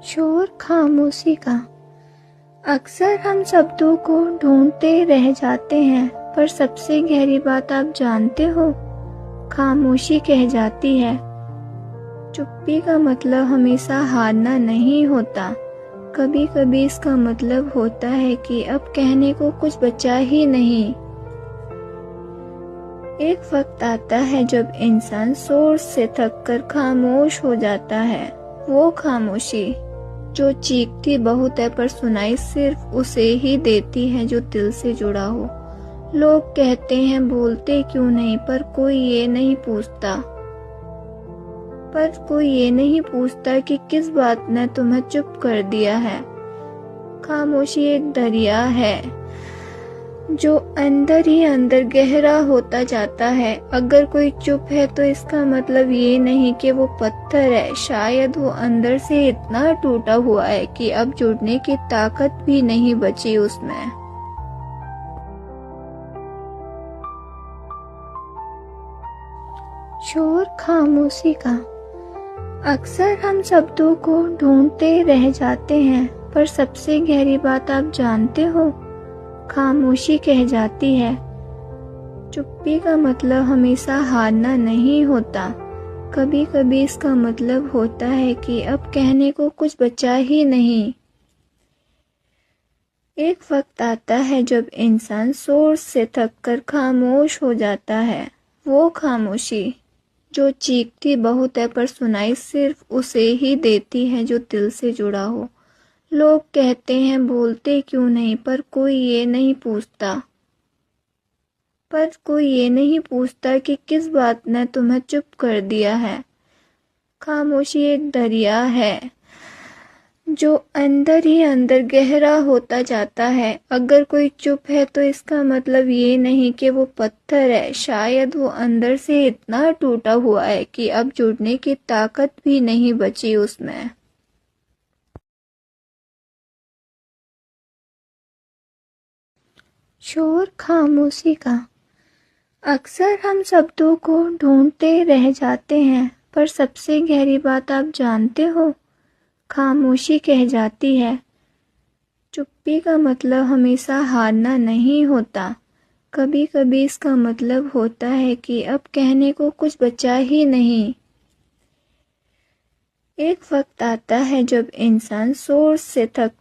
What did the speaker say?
शोर खामोशी का। अक्सर हम शब्दों को ढूंढते रह जाते हैं, पर सबसे गहरी बात आप जानते हो, खामोशी कह जाती है। चुप्पी का मतलब हमेशा हारना नहीं होता। कभी कभी इसका मतलब होता है कि अब कहने को कुछ बचा ही नहीं। एक वक्त आता है जब इंसान शोर से थककर खामोश हो जाता है। वो खामोशी जो चीखती बहुत है पर सुनाई सिर्फ उसे ही देती है जो दिल से जुड़ा हो। लोग कहते हैं बोलते क्यों नहीं, पर कोई ये नहीं पूछता कि किस बात ने तुम्हें चुप कर दिया है। खामोशी एक दरिया है जो अंदर ही अंदर गहरा होता जाता है। अगर कोई चुप है तो इसका मतलब ये नहीं कि वो पत्थर है, शायद वो अंदर से इतना टूटा हुआ है कि अब जुड़ने की ताकत भी नहीं बची उसमें। शोर खामोशी का। अक्सर हम शब्दों को ढूंढते रह जाते हैं, पर सबसे गहरी बात आप जानते हो, खामोशी कह जाती है। चुप्पी का मतलब हमेशा हारना नहीं होता। कभी कभी इसका मतलब होता है कि अब कहने को कुछ बचा ही नहीं। एक वक्त आता है जब इंसान शोर से थककर खामोश हो जाता है। वो खामोशी जो चीखती बहुत है पर सुनाई सिर्फ उसे ही देती है जो दिल से जुड़ा हो। लोग कहते हैं बोलते क्यों नहीं, पर कोई ये नहीं पूछता कि किस बात ने तुम्हें चुप कर दिया है। खामोशी एक दरिया है जो अंदर ही अंदर गहरा होता जाता है। अगर कोई चुप है तो इसका मतलब ये नहीं कि वो पत्थर है, शायद वो अंदर से इतना टूटा हुआ है कि अब जुड़ने की ताकत भी नहीं बची उसमें। शोर खामोशी का। अक्सर हम शब्दों को ढूंढते रह जाते हैं, पर सबसे गहरी बात आप जानते हो, खामोशी कह जाती है। चुप्पी का मतलब हमेशा हारना नहीं होता। कभी कभी इसका मतलब होता है कि अब कहने को कुछ बचा ही नहीं। एक वक्त आता है जब इंसान शोर से थक